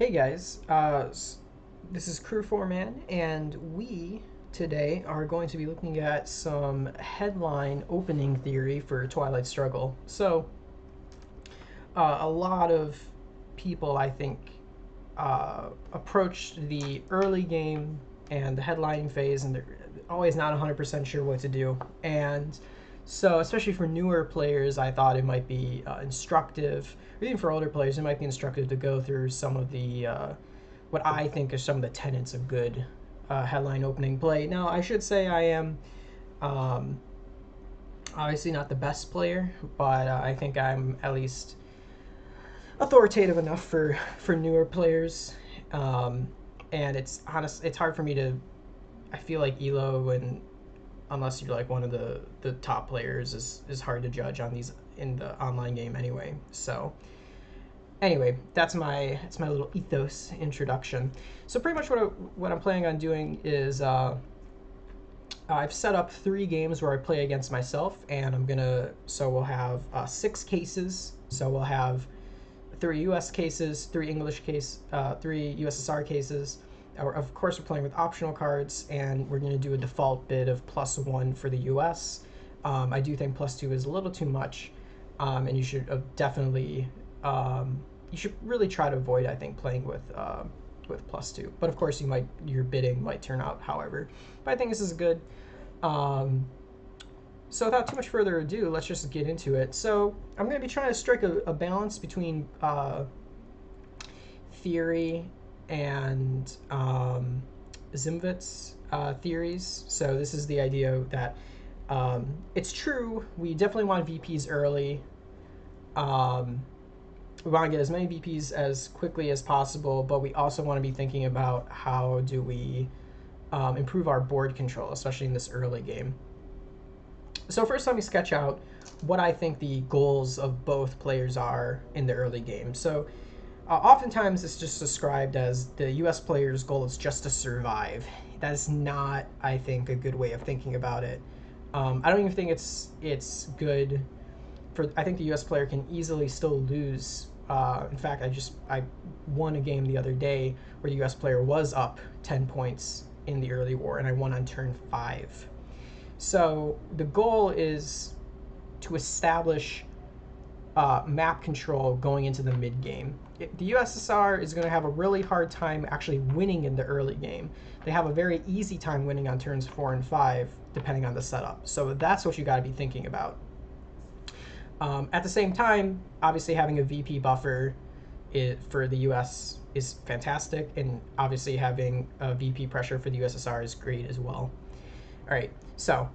Hey guys, this is Crew 4Man, and we today are going to be looking at some headline opening theory for Twilight Struggle. A lot of people, I think, approached the early game and the headlining phase, and they're always not 100% sure what to do. And so, especially for newer players, I thought it might be instructive, or even for older players, it might be instructive to go through some of the what I think are some of the tenets of good headline opening play. Now, I should say I am um, obviously not the best player, but I think I'm at least authoritative enough for newer players. Um, and it's hard for me to. I feel like Elo, and unless you're like one of the top players, is hard to judge on these in the online game anyway. So anyway, that's my little ethos introduction. So pretty much what I'm planning on doing is I've set up 3 games where I play against myself, and we'll have 6 cases. So we'll have 3 U.S. cases, 3 USSR cases. Of course, we're playing with optional cards, and we're going to do a default bid of +1 for the U.S. I do think +2 is a little too much, and you should definitely you should really try to avoid, I think, playing with +2. But of course, your bidding might turn out however. But I think this is good. So without too much further ado, let's just get into it. So I'm going to be trying to strike a balance between theory and Zimwit's theories. So this is the idea that it's true, we definitely want VPs early. We want to get as many VPs as quickly as possible, but we also want to be thinking about how do we improve our board control, especially in this early game. So first, let me sketch out what I think the goals of both players are in the early game. So oftentimes it's just described as the US player's goal is just to survive. That is not, I think, a good way of thinking about it. I don't even think it's good I think the US player can easily still lose. In fact, I won a game the other day where the US player was up 10 points in the early war, and I won on turn 5. So the goal is to establish map control going into the mid game. The USSR is going to have a really hard time actually winning in the early game. They have a very easy time winning on turns 4 and 5, depending on the setup. So that's what you got to be thinking about. At the same time, obviously having a VP buffer for the US is fantastic, and obviously having a VP pressure for the USSR is great as well. All right, so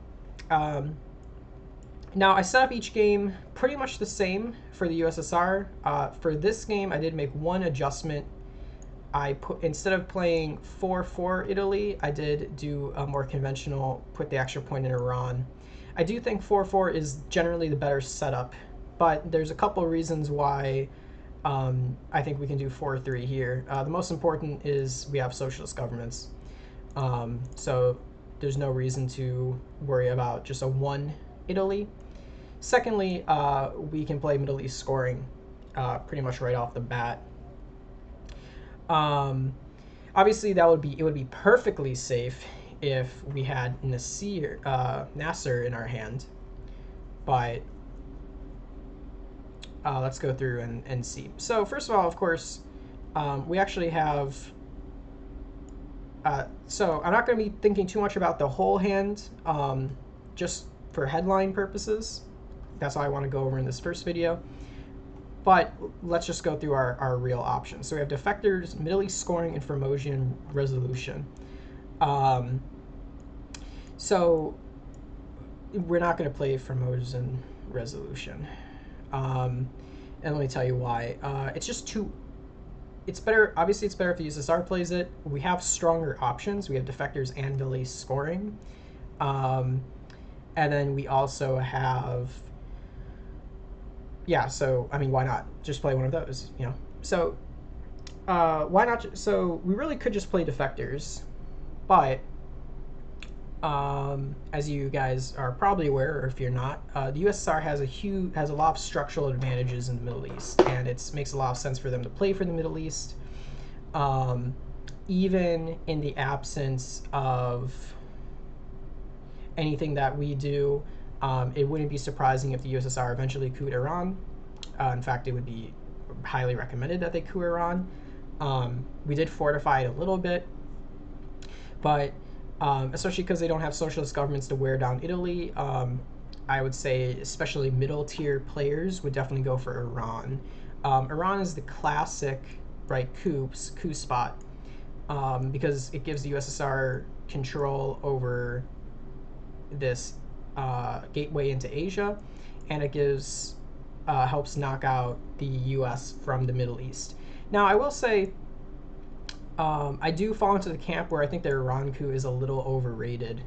now I set up each game pretty much the same for the USSR. For this game, I did make one adjustment. Instead of playing 4-4 Italy, I did do a more conventional, put the extra point in Iran. I do think 4-4 is generally the better setup, but there's a couple of reasons why I think we can do 4-3 here. The most important is we have socialist governments, so there's no reason to worry about just a 1 Italy. Secondly, we can play Middle East scoring pretty much right off the bat. Obviously, it would be perfectly safe if we had Nasser in our hand, but let's go through and see. So first of all, of course, we actually have. So I'm not going to be thinking too much about the whole hand, just for headline purposes. That's all I want to go over in this first video. But let's just go through our real options. So we have defectors, Middle East scoring, and Formosian resolution. So we're not going to play Formosian resolution. And let me tell you why. It's just too. It's better. Obviously, it's better if the USSR plays it. We have stronger options. We have defectors and Middle East scoring. And then we also have. Yeah, so I mean, why not just play one of those? So why not? So we really could just play defectors, but as you guys are probably aware, or if you're not, the USSR has a lot of structural advantages in the Middle East, and it makes a lot of sense for them to play for the Middle East. Um, Even in the absence of anything that we do, it wouldn't be surprising if the USSR eventually couped Iran. In fact, it would be highly recommended that they coup Iran. We did fortify it a little bit, but especially because they don't have socialist governments to wear down Italy, I would say especially middle tier players would definitely go for Iran. Iran is the classic right coup spot, because it gives the USSR control over this gateway into Asia, and it gives helps knock out the U.S. from the Middle East. Now, I will say, I do fall into the camp where I think the Iran coup is a little overrated.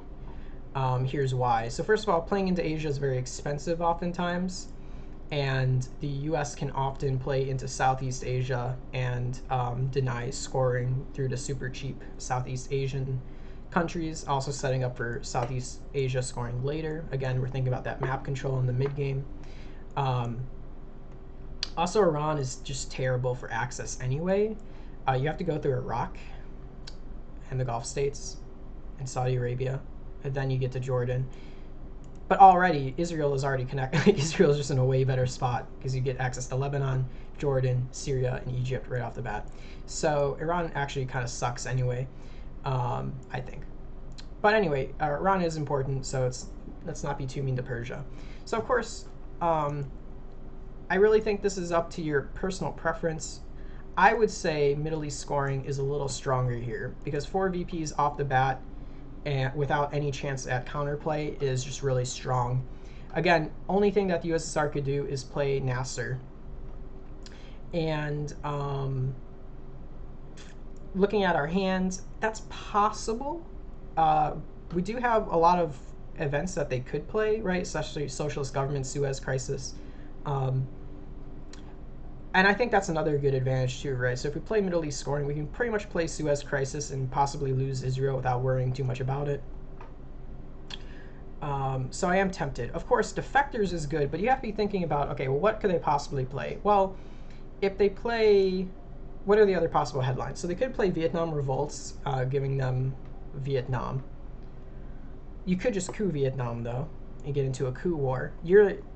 Here's why. So first of all, playing into Asia is very expensive oftentimes, and the U.S. can often play into Southeast Asia and deny scoring through the super cheap Southeast Asian countries, also setting up for Southeast Asia scoring later. Again, we're thinking about that map control in the mid game. Also, Iran is just terrible for access anyway. You have to go through Iraq and the Gulf states and Saudi Arabia, and then you get to Jordan. But already, Israel is already connected. Israel is just in a way better spot because you get access to Lebanon, Jordan, Syria, and Egypt right off the bat. So Iran actually kind of sucks anyway, I think. But anyway, Iran is important, so let's not be too mean to Persia. So of course, I really think this is up to your personal preference. I would say Middle East scoring is a little stronger here because 4 VPs off the bat and without any chance at counterplay is just really strong. Again, only thing that the USSR could do is play Nasser. And looking at our hands, that's possible. We do have a lot of events that they could play, right? Especially socialist government, Suez Crisis. And I think that's another good advantage too, right? So if we play Middle East scoring, we can pretty much play Suez Crisis and possibly lose Israel without worrying too much about it. So I am tempted. Of course, Defectors is good, but you have to be thinking about, okay, well, what could they possibly play? Well, if they play, what are the other possible headlines? So they could play Vietnam Revolts, giving them Vietnam. You could just coup Vietnam, though, and get into a coup war.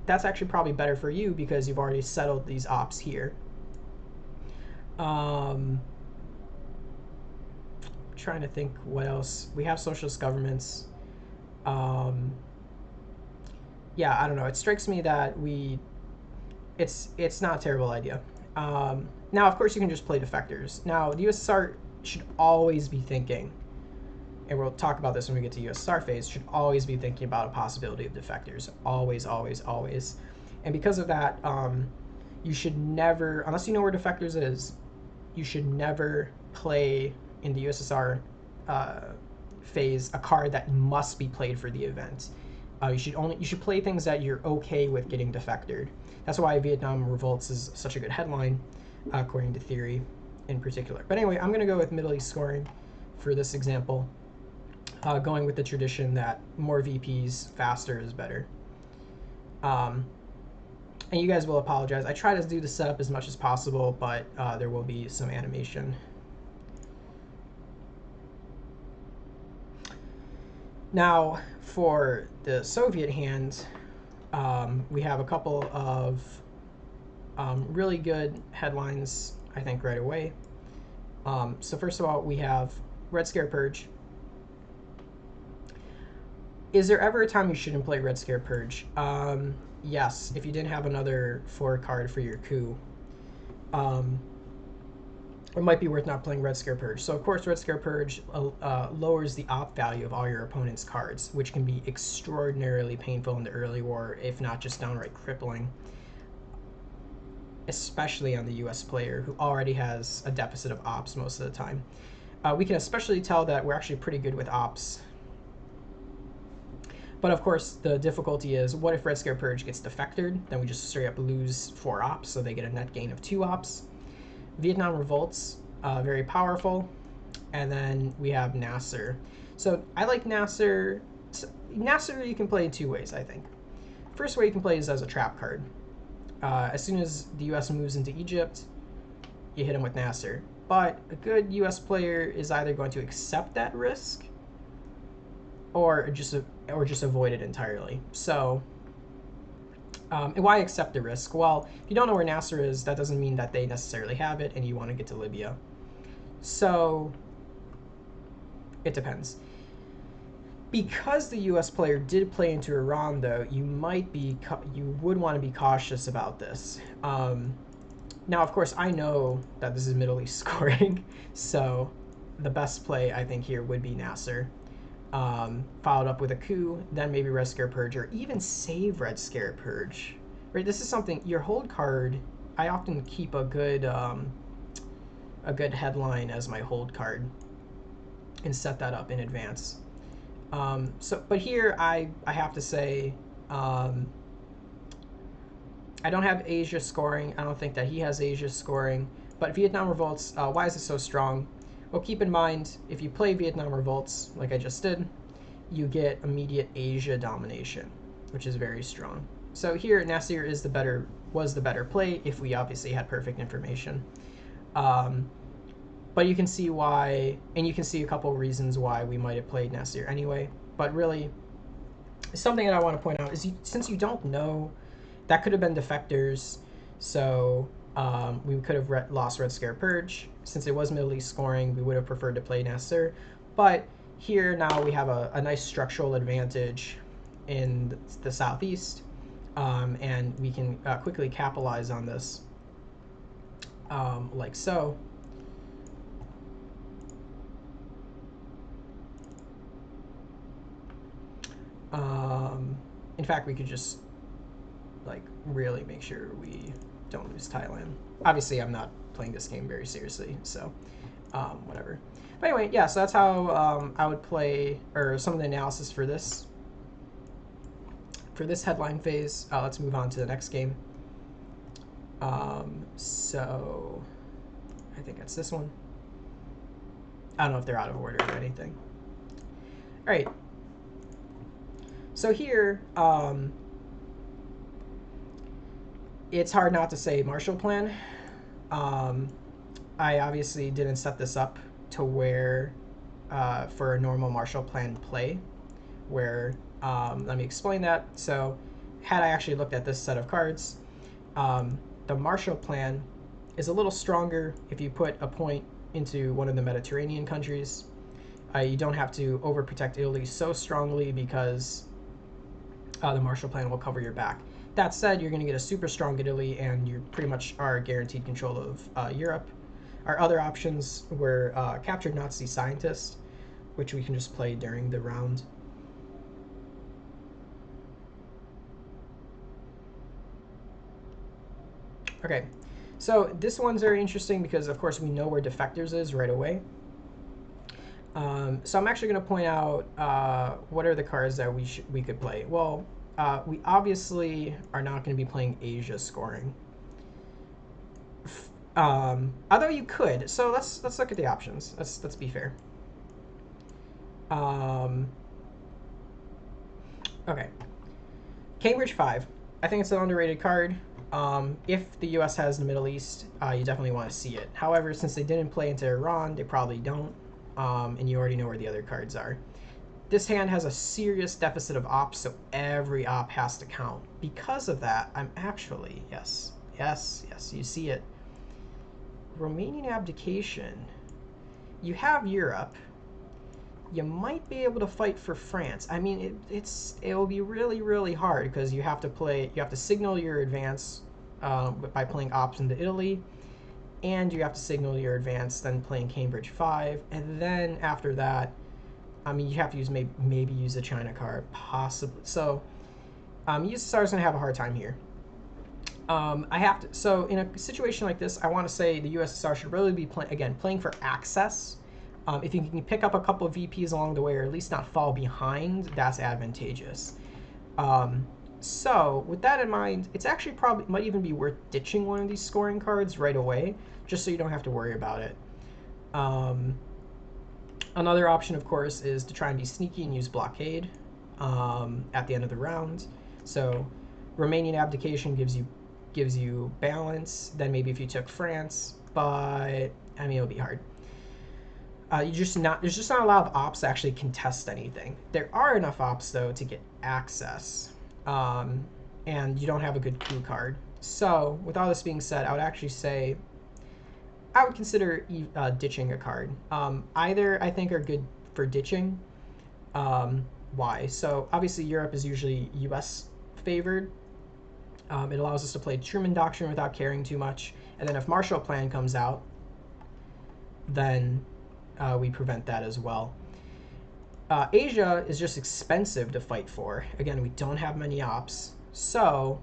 That's actually probably better for you because you've already settled these ops here. Trying to think what else. We have socialist governments. Yeah, I don't know. It strikes me that it's not a terrible idea. Now, of course, you can just play Defectors. Now, the USSR should always be thinking, and we'll talk about this when we get to USSR phase, should always be thinking about a possibility of Defectors. Always, always, always. And because of that, you should never, unless you know where Defectors is, you should never play in the USSR phase a card that must be played for the event. You should play things that you're okay with getting defectored. That's why Vietnam Revolts is such a good headline, according to theory in particular. But anyway, I'm going to go with Middle East scoring for this example, going with the tradition that more VPs faster is better. And you guys will apologize. I try to do the setup as much as possible, but there will be some animation. Now, for the Soviet hand, we have a couple of really good headlines, I think, right away. So first of all, we have Red Scare Purge. Is there ever a time you shouldn't play Red Scare Purge? Yes, if you didn't have another 4 card for your coup. It might be worth not playing Red Scare Purge. So of course, Red Scare Purge lowers the op value of all your opponent's cards, which can be extraordinarily painful in the early war, if not just downright crippling, especially on the US player who already has a deficit of ops most of the time. We can especially tell that we're actually pretty good with ops. But of course, the difficulty is, what if Red Scare Purge gets defectored? Then we just straight up lose 4 ops, so they get a net gain of 2 ops. Vietnam Revolts, very powerful. And then we have Nasser. So I like Nasser. Nasser you can play in 2 ways, I think. First way you can play is as a trap card. As soon as the US moves into Egypt, you hit him with Nasser. But a good U.S. player is either going to accept that risk or just avoid it entirely. So, and why accept the risk? Well, if you don't know where Nasser is, that doesn't mean that they necessarily have it, and you want to get to Libya. So, it depends. Because the U.S. player did play into Iran, though, you would want to be cautious about this. Now, of course, I know that this is Middle East scoring, so the best play I think here would be Nasser. Followed up with a coup, then maybe Red Scare Purge, or even save Red Scare Purge. Right, this is something, your hold card, I often keep a good headline as my hold card and set that up in advance. But here I have to say, I don't have Asia scoring. I don't think that he has Asia scoring. But Vietnam Revolts, why is it so strong? Well, keep in mind, if you play Vietnam Revolts, like I just did, you get immediate Asia domination, which is very strong. So here, Nasir was the better play if we obviously had perfect information. But you can see why, and you can see a couple of reasons why we might have played Nasir anyway. But really, something that I want to point out is since you don't know, that could have been defectors, so we could have lost Red Scare Purge. Since it was Middle East scoring, we would have preferred to play Nasser. But here now we have a nice structural advantage in the southeast, and we can quickly capitalize on this, like so. In fact, we could just like really make sure we don't lose Thailand. Obviously, I'm not playing this game very seriously, so whatever. But anyway, yeah, so that's how I would play, or some of the analysis for this headline phase. Let's move on to the next game. So I think that's this one. I don't know if they're out of order or anything. All right. So here, it's hard not to say Marshall Plan. I obviously didn't set this up to where for a normal Marshall Plan play, where let me explain that. So had I actually looked at this set of cards, the Marshall Plan is a little stronger if you put a point into one of the Mediterranean countries. You don't have to overprotect Italy so strongly because the Marshall Plan will cover your back. That said, you're going to get a super strong Italy, and you pretty much are guaranteed control of Europe. Our other options were captured Nazi scientist, which we can just play during the round. Okay, so this one's very interesting because, of course, we know where defectors is right away. So I'm actually going to point out what are the cards that we could play. Well, we obviously are not going to be playing Asia scoring. Although you could. So let's look at the options. Let's be fair. Okay. Cambridge 5. I think it's an underrated card. If the U.S. has the Middle East, you definitely want to see it. However, since they didn't play into Iran, they probably don't. And you already know where the other cards are. This hand has a serious deficit of ops, so every op has to count. Because of that, I'm actually, yes, you see it. Romanian abdication. You have Europe. You might be able to fight for France. I mean, it will be really, really hard because you have to signal your advance by playing ops into Italy, and you have to signal your advance then playing Cambridge 5, and then after that, I mean, you have to use maybe use a China card, possibly. So, USSR is going to have a hard time here. So in a situation like this, I want to say the USSR should really be playing for access. If you can pick up a couple of VPs along the way, or at least not fall behind, that's advantageous. So with that in mind, it's actually probably might even be worth ditching one of these scoring cards right away, just so you don't have to worry about it. Another option, of course, is to try and be sneaky and use blockade at the end of the round. So Romanian abdication gives you balance. Then maybe if you took France, but I mean, it'll be hard. There's just not a lot of ops to actually contest anything. There are enough ops though to get access, and you don't have a good coup card. So with all this being said, I would actually say I would consider ditching a card. Either I think are good for ditching. Why? So obviously Europe is usually U.S. favored. It allows us to play Truman Doctrine without caring too much, and then if Marshall Plan comes out, then we prevent that as well. Asia is just expensive to fight for. Again, we don't have many ops, so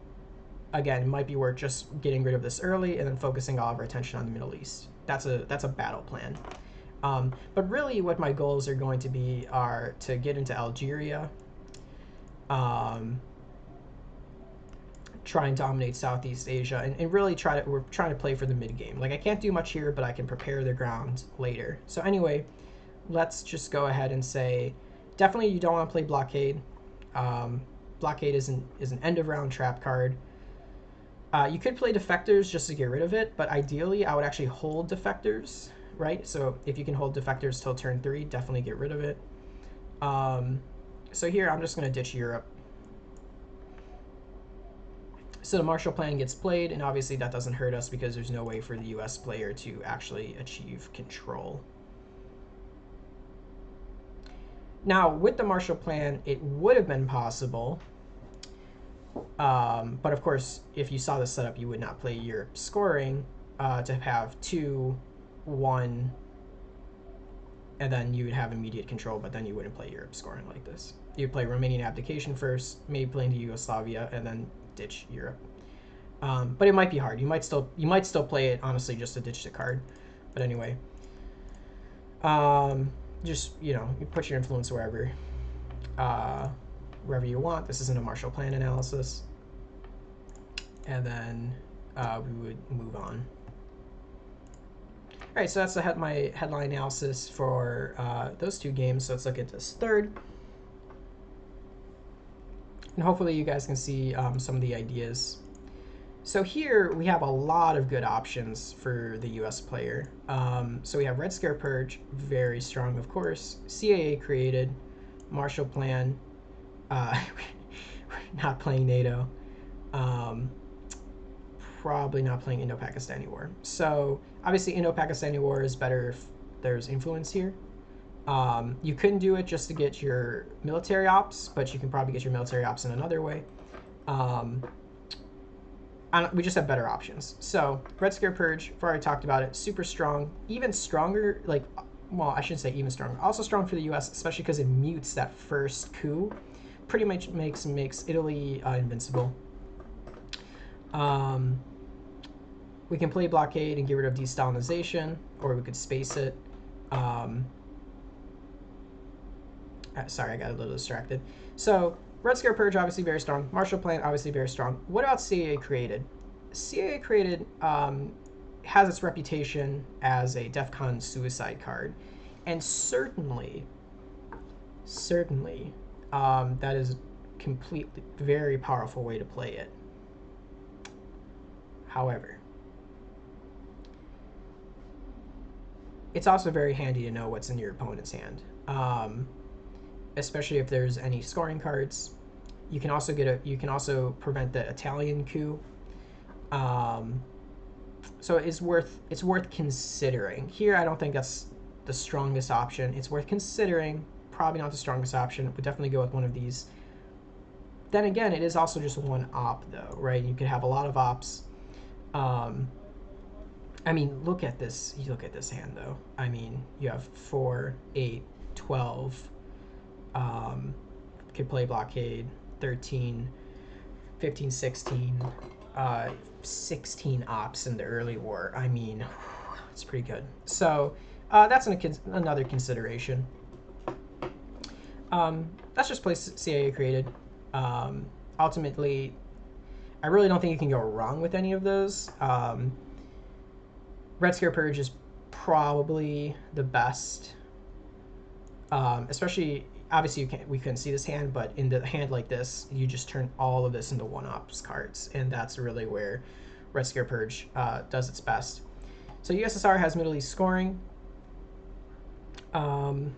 again, it might be worth just getting rid of this early and then focusing all of our attention on the Middle East. That's a battle plan. But really, what my goals are going to be are to get into Algeria, try and dominate Southeast Asia, and really we're trying to play for the mid game. Like I can't do much here, but I can prepare the ground later. So anyway, let's just go ahead and say, definitely you don't want to play Blockade. Blockade is an end of round trap card. You could play Defectors just to get rid of it, but ideally I would actually hold Defectors, right? So if you can hold Defectors till turn 3, definitely get rid of it. So here I'm just going to ditch Europe. So the Marshall Plan gets played, and obviously that doesn't hurt us because there's no way for the US player to actually achieve control. Now, with the Marshall Plan, it would have been possible, but of course, if you saw the setup, you would not play Europe scoring to have 2, 1, and then you would have immediate control, but then you wouldn't play Europe scoring like this. You'd play Romanian Abdication first, maybe play into Yugoslavia, and then ditch Europe. But it might be hard. You might still play it honestly just to ditch the card. But anyway, just you put your influence wherever you want. This isn't a Marshall Plan analysis, and then we would move on. All right, so that's my headline analysis for those 2 games. So let's look at this third. And hopefully you guys can see some of the ideas. So here we have a lot of good options for the US player. So we have Red Scare Purge, very strong of course. CAA created, Marshall Plan, not playing NATO, probably not playing Indo-Pakistani War. So obviously Indo-Pakistani War is better if there's influence here. You couldn't do it just to get your military ops, but you can probably get your military ops in another way. We just have better options. So Red Scare Purge, I've already talked about it, super strong, even stronger, well, I shouldn't say even stronger, also strong for the US, especially because it mutes that first coup, pretty much makes Italy invincible. We can play Blockade and get rid of de-Stalinization, or we could space it. Sorry, I got a little distracted. So Red Scare Purge, obviously very strong. Marshall Plan, obviously very strong. What about CAA Created? CAA Created has its reputation as a DEF CON suicide card. And certainly, that is completely very powerful way to play it. However, it's also very handy to know what's in your opponent's hand. Especially if there's any scoring cards. You can also prevent the Italian coup. So it's worth considering. Here I don't think that's the strongest option. It's worth considering, probably not the strongest option. Would definitely go with one of these. Then again, it is also just one op though, right? You could have a lot of ops. I mean, look at this. You look at this hand though. I mean, you have 4, 8, 12. Could play Blockade, 13, 15, 16, 16 ops in the early war. I mean, it's pretty good. So that's another consideration. Let's just play CAA Created. Ultimately, I really don't think you can go wrong with any of those. Red Scare Purge is probably the best, especially. Obviously, we couldn't see this hand, but in the hand like this, you just turn all of this into one-ops cards, and that's really where Red Scare Purge does its best. So USSR has Middle East scoring.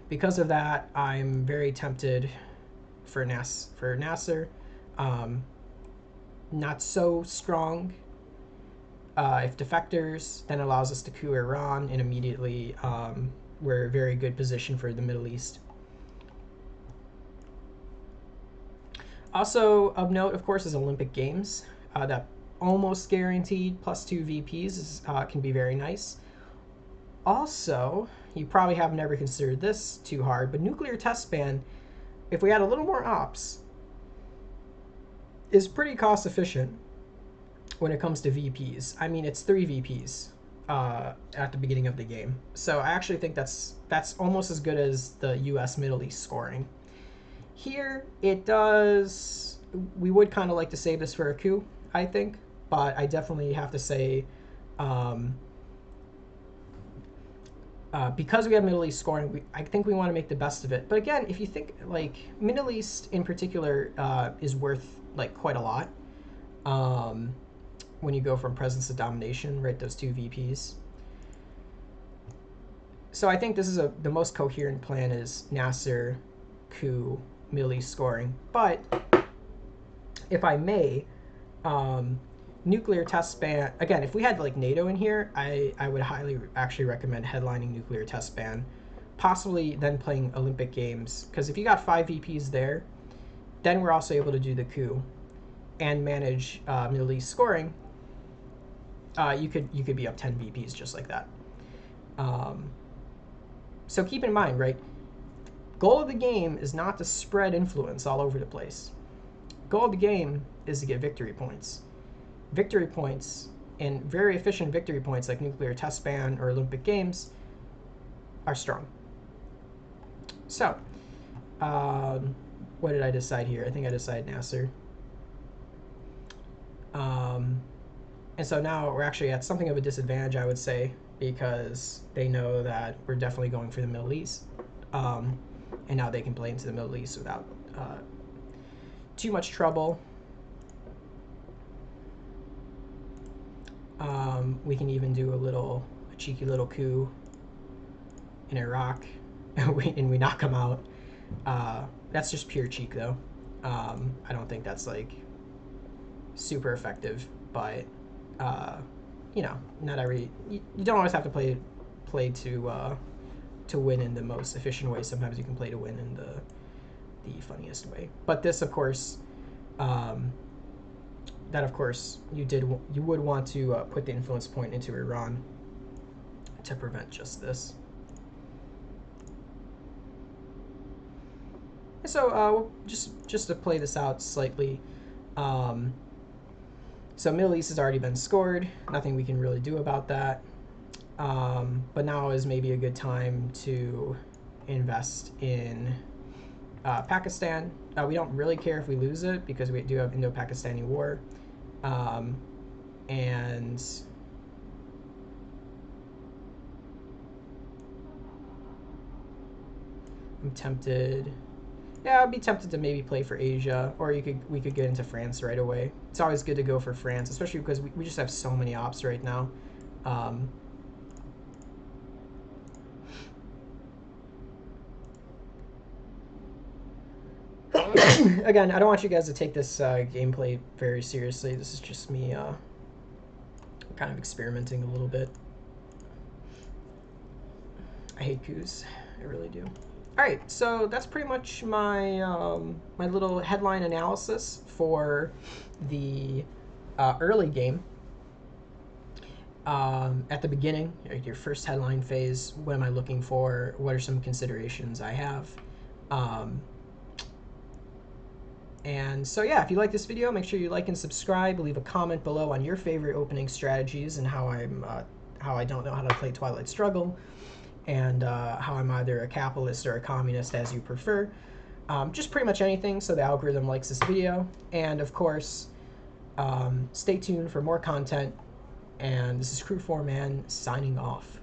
Because of that, I'm very tempted for Nasser. Not so strong. If defectors, then allows us to coup Iran, and immediately we're a very good position for the Middle East. Also of note, of course, is Olympic Games. That almost guaranteed +2 VPs is, can be very nice. Also, you probably have never considered this too hard, but nuclear test ban, if we had a little more ops, is pretty cost efficient when it comes to VPs. I mean, it's 3 VPs at the beginning of the game. So I actually think that's almost as good as the US Middle East scoring. Here, it does... We would kind of like to save this for a coup, I think. But I definitely have to say... because we have Middle East scoring, I think we want to make the best of it. But again, if you think, like, Middle East in particular is worth, like, quite a lot. When you go from presence to domination, right, those 2 VPs. So I think this is the most coherent plan is Nasser, coup, Middle East scoring. But if I may, nuclear test ban, again, if we had like NATO in here, I would highly actually recommend headlining nuclear test ban, possibly then playing Olympic Games, because if you got 5 VPs there, then we're also able to do the coup and manage Middle East scoring. You could be up 10 VPs just like that. So keep in mind, right, goal of the game is not to spread influence all over the place. Goal of the game is to get victory points. Victory points, and very efficient victory points like nuclear test ban or Olympic Games, are strong. So, what did I decide here? I think I decided Nasser. And so now we're actually at something of a disadvantage, I would say, because they know that we're definitely going for the Middle East. And now they can play into the Middle East without too much trouble. We can even do a cheeky little coup in Iraq, and we knock them out. That's just pure cheek, though. I don't think that's like super effective, but you know, not every you don't always have to play to win in the most efficient way. Sometimes you can play to win in the funniest way. But this, of course, that of course you would want to put the influence point into Iran to prevent just this. So just to play this out slightly, so Middle East has already been scored. Nothing we can really do about that. But now is maybe a good time to invest in Pakistan. We don't really care if we lose it because we do have Indo-Pakistani war. And I'm tempted. Yeah, I'd be tempted to maybe play for Asia, or we could get into France right away. It's always good to go for France, especially because we just have so many ops right now. Again, I don't want you guys to take this gameplay very seriously. This is just me kind of experimenting a little bit. I hate coups. I really do. All right, so that's pretty much my my little headline analysis for the early game. At the beginning, your first headline phase, what am I looking for? What are some considerations I have? And so yeah, if you like this video, make sure you like and subscribe. Leave a comment below on your favorite opening strategies and how I don't know how to play Twilight Struggle, and how I'm either a capitalist or a communist, as you prefer. Just pretty much anything so the algorithm likes this video. And of course, stay tuned for more content. And this is Crew 4Man signing off.